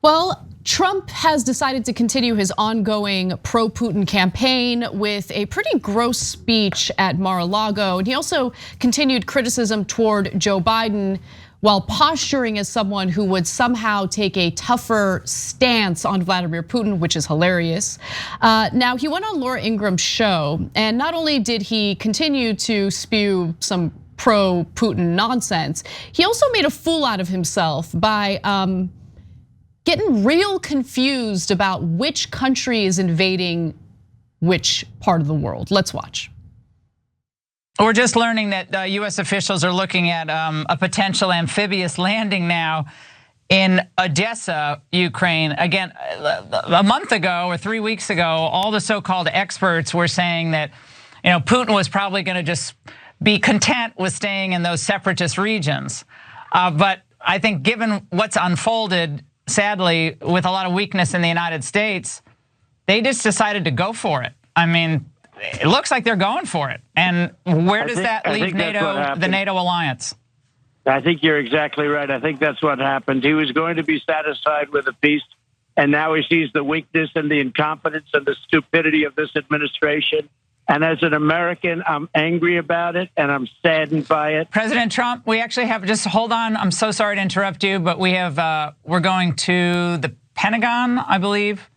Well, Trump has decided to continue his ongoing pro-Putin campaign with a pretty gross speech at Mar-a-Lago. And he also continued criticism toward Joe Biden while posturing as someone who would somehow take a tougher stance on Vladimir Putin, which is hilarious. Now, he went on Laura Ingram's show, and not only did he continue to spew some pro-Putin nonsense, he also made a fool out of himself by getting real confused about which country is invading which part of the world. Let's watch. We're just learning that US officials are looking at a potential amphibious landing now in Odessa, Ukraine. Again, a month ago or 3 weeks ago, all the so-called experts were saying that Putin was probably going to just be content with staying in those separatist regions. But I think given what's unfolded, sadly, with a lot of weakness in the United States, they just decided to go for it. I mean, it looks like they're going for it. And where does that leave NATO, the NATO alliance? I think you're exactly right. I think that's what happened. He was going to be satisfied with a peace, and now he sees the weakness and the incompetence and the stupidity of this administration. And as an American, I'm angry about it and I'm saddened by it. President Trump, we actually have, just hold on, I'm so sorry to interrupt you, but we have, we're going to the Pentagon, I believe.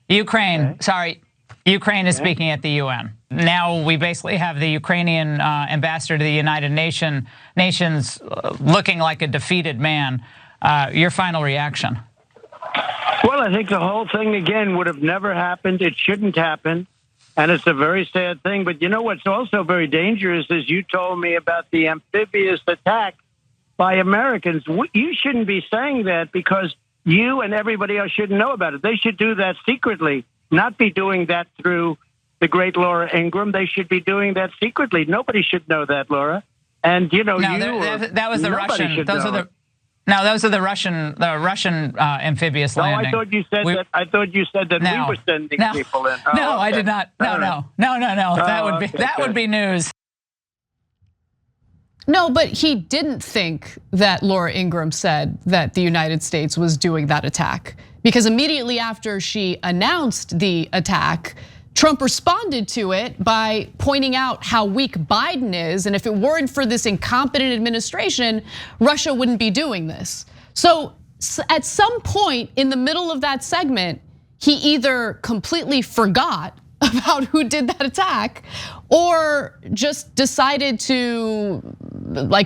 Ukraine, okay. Sorry, Ukraine is speaking at the UN. Now we basically have the Ukrainian ambassador to the United Nations looking like a defeated man. Your final reaction? Well, I think the whole thing, again, would have never happened. It shouldn't happen. And it's a very sad thing. But you know what's also very dangerous is you told me about the amphibious attack by Americans. You shouldn't be saying that because you and everybody else shouldn't know about it. They should do that secretly, not be doing that through the great Laura Ingraham. They should be doing that secretly. Nobody should know that, Laura. And no, that was the Russian. Those are the Russian amphibious landing. I thought you said that. I thought you said that we were sending people in. Oh, no, okay. I did not. No. That would be news. No, but he didn't think that Laura Ingraham said that the United States was doing that attack, because immediately after she announced the attack, Trump responded to it by pointing out how weak Biden is, and if it weren't for this incompetent administration, Russia wouldn't be doing this. So at some point in the middle of that segment, he either completely forgot about who did that attack or just decided to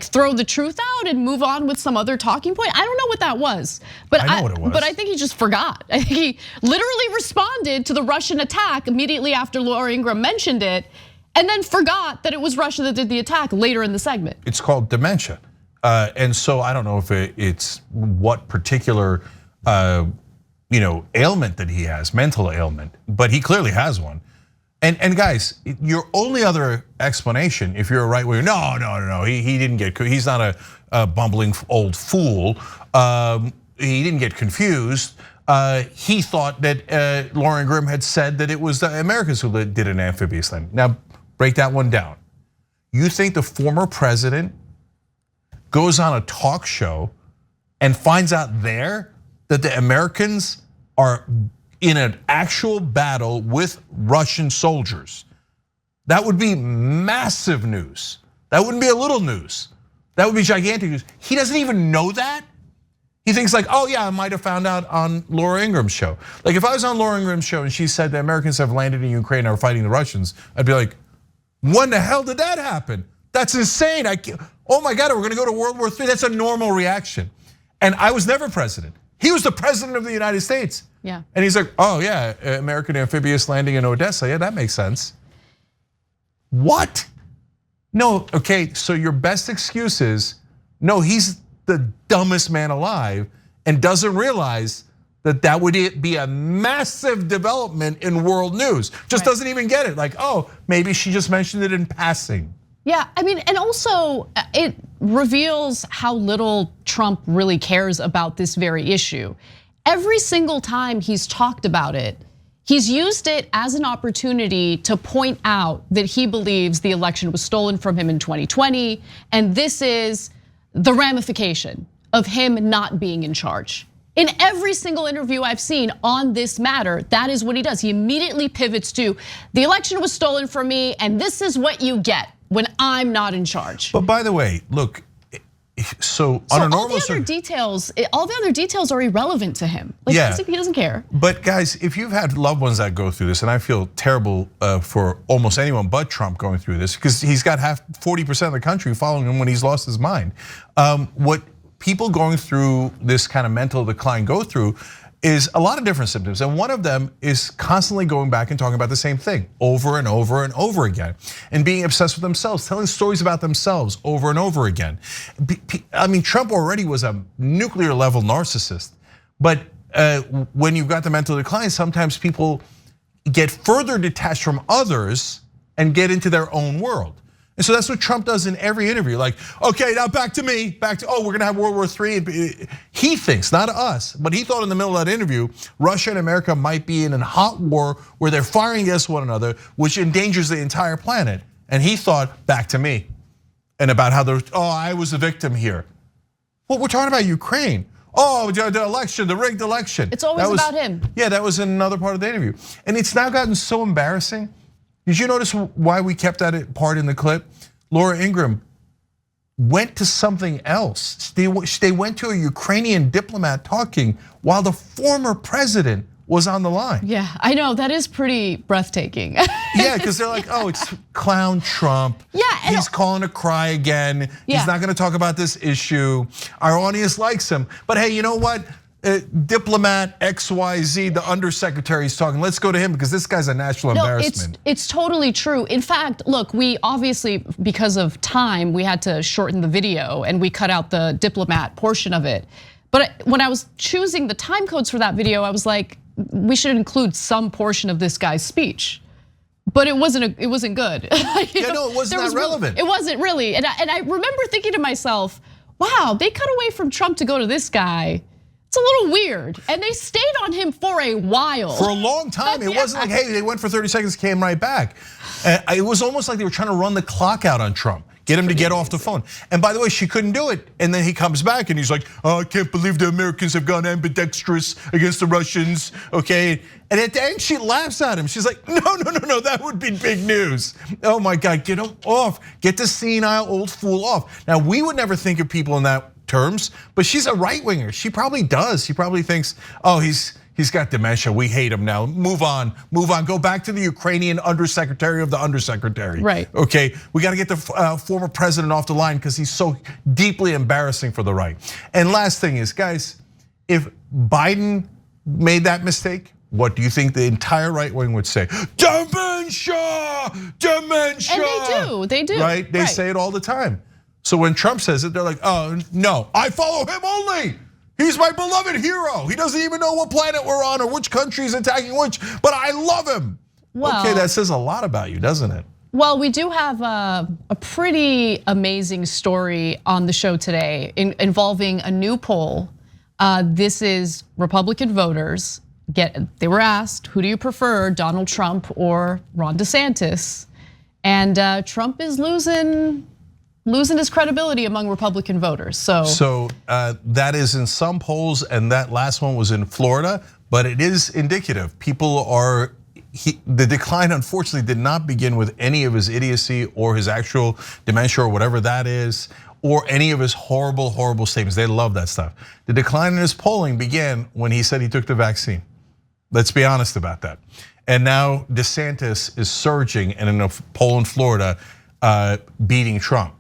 throw the truth out and move on with some other talking point. I don't know what that was, but I know what it was. But I think he just forgot. I think he literally responded to the Russian attack immediately after Laura Ingraham mentioned it, and then forgot that it was Russia that did the attack later in the segment. It's called dementia, and so I don't know if it's what particular ailment that he has, mental ailment, but he clearly has one. And guys, your only other explanation, if you're a right winger, no, he didn't get, he's not a bumbling old fool. He didn't get confused. He thought that Laura Ingraham had said that it was the Americans who did an amphibious landing. Now, break that one down. You think the former president goes on a talk show and finds out there that the Americans are in an actual battle with Russian soldiers? That would be massive news. That wouldn't be a little news. That would be gigantic news. He doesn't even know that. He thinks like, oh yeah, I might have found out on Laura Ingram's show. Like if I was on Laura Ingram's show and she said the Americans have landed in Ukraine and are fighting the Russians, I'd be like, when the hell did that happen? That's insane. Oh my God, we're gonna go to World War III. That's a normal reaction. And I was never president. He was the president of the United States. Yeah. And he's like, oh yeah, American amphibious landing in Odessa. Yeah, that makes sense. What? No, okay, so your best excuse is, no, he's the dumbest man alive and doesn't realize that that would be a massive development in world news. Just doesn't even get it. Like, oh, maybe she just mentioned it in passing. Yeah, I mean, and also it reveals how little Trump really cares about this very issue. Every single time he's talked about it, he's used it as an opportunity to point out that he believes the election was stolen from him in 2020, and this is the ramification of him not being in charge. In every single interview I've seen on this matter, that is what he does. He immediately pivots to, the election was stolen from me, and this is what you get when I'm not in charge. But by the way, look, so on a normal all the other details are irrelevant to him. Like, yeah, he doesn't care. But guys, if you've had loved ones that go through this, and I feel terrible for almost anyone but Trump going through this, because he's got 40% of the country following him when he's lost his mind. What people going through this kind of mental decline go through is a lot of different symptoms. And one of them is constantly going back and talking about the same thing over and over and over again. And being obsessed with themselves, telling stories about themselves over and over again. I mean, Trump already was a nuclear level narcissist. But when you've got the mental decline, sometimes people get further detached from others and get into their own world. And so that's what Trump does in every interview. Like, okay, now back to me, we're gonna have World War III. He thinks, not us, but he thought in the middle of that interview, Russia and America might be in a hot war where they're firing against one another, which endangers the entire planet. And he thought, back to me. And about how I was a victim here. Well, we're talking about Ukraine. The election, the rigged election. It's always about him. Yeah, that was another part of the interview. And it's now gotten so embarrassing. Did you notice why we kept that part in the clip? Laura Ingraham went to something else. They went to a Ukrainian diplomat talking while the former president was on the line. Yeah, I know, that is pretty breathtaking. Yeah, because they're like, it's clown Trump. Yeah. He's calling to cry again. Yeah. He's not gonna talk about this issue. Our audience likes him. But hey, you know what? Diplomat XYZ, the undersecretary is talking. Let's go to him because this guy's a national embarrassment. It's totally true. In fact, look, we obviously, because of time, we had to shorten the video and we cut out the diplomat portion of it. But when I was choosing the time codes for that video, I was like, we should include some portion of this guy's speech. But it wasn't good. It wasn't that relevant. It wasn't really. And I remember thinking to myself, wow, they cut away from Trump to go to this guy. It's a little weird, and they stayed on him for a while. For a long time, it wasn't like, hey, they went for 30 seconds, came right back. It was almost like they were trying to run the clock out on Trump, get him to get off the phone. And by the way, she couldn't do it. And then he comes back and he's like, I can't believe the Americans have gone ambidextrous against the Russians, okay? And at the end, she laughs at him. She's like, no, that would be big news. Oh my God, get him off. Get the senile old fool off. Now, we would never think of people in that terms, but she's a right winger. She probably does. She probably thinks, he's got dementia. We hate him now. Move on. Go back to the Ukrainian undersecretary of the undersecretary. Right. Okay. We got to get the former president off the line because he's so deeply embarrassing for the right. And last thing is, guys, if Biden made that mistake, what do you think the entire right wing would say? Dementia. And they do. Right? They say it all the time. So when Trump says it, they're like, no, I follow him only. He's my beloved hero. He doesn't even know what planet we're on or which country is attacking which, but I love him. Well, okay, that says a lot about you, doesn't it? Well, we do have a pretty amazing story on the show today involving a new poll. This is Republican voters. They were asked, who do you prefer, Donald Trump or Ron DeSantis? And Trump is losing his credibility among Republican voters. So that is in some polls, and that last one was in Florida, but it is indicative. People are, the decline unfortunately did not begin with any of his idiocy or his actual dementia or whatever that is, or any of his horrible, horrible statements. They love that stuff. The decline in his polling began when he said he took the vaccine. Let's be honest about that. And now DeSantis is surging and in a poll in Florida, beating Trump.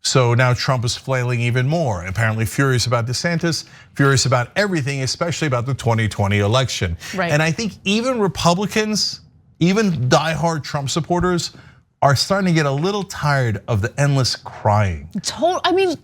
So now Trump is flailing even more, apparently furious about DeSantis, furious about everything, especially about the 2020 election. Right. And I think even Republicans, even diehard Trump supporters are starting to get a little tired of the endless crying. I mean,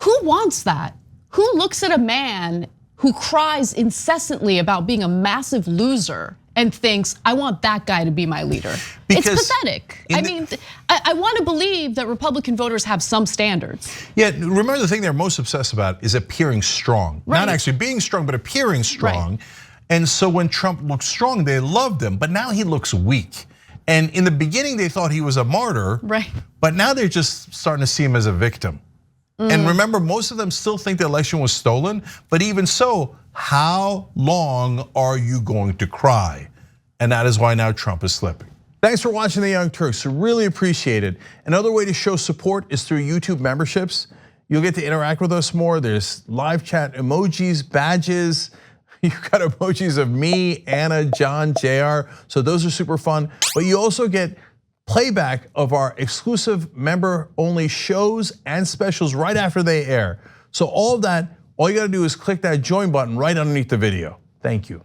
who wants that? Who looks at a man who cries incessantly about being a massive loser and thinks, I want that guy to be my leader? It's pathetic. I mean, I want to believe that Republican voters have some standards. Yeah, remember the thing they're most obsessed about is appearing strong. Right. Not actually being strong, but appearing strong. Right. And so when Trump looked strong, they loved him, but now he looks weak. And in the beginning, they thought he was a martyr, right? But now they're just starting to see him as a victim. And remember, most of them still think the election was stolen, but even so, how long are you going to cry? And that is why now Trump is slipping. Thanks for watching The Young Turks, really appreciate it. Another way to show support is through YouTube memberships. You'll get to interact with us more. There's live chat emojis, badges. You've got emojis of me, Anna, John, JR. So those are super fun. But you also get playback of our exclusive member-only shows and specials right after they air. So all of that, all you gotta do is click that join button right underneath the video. Thank you.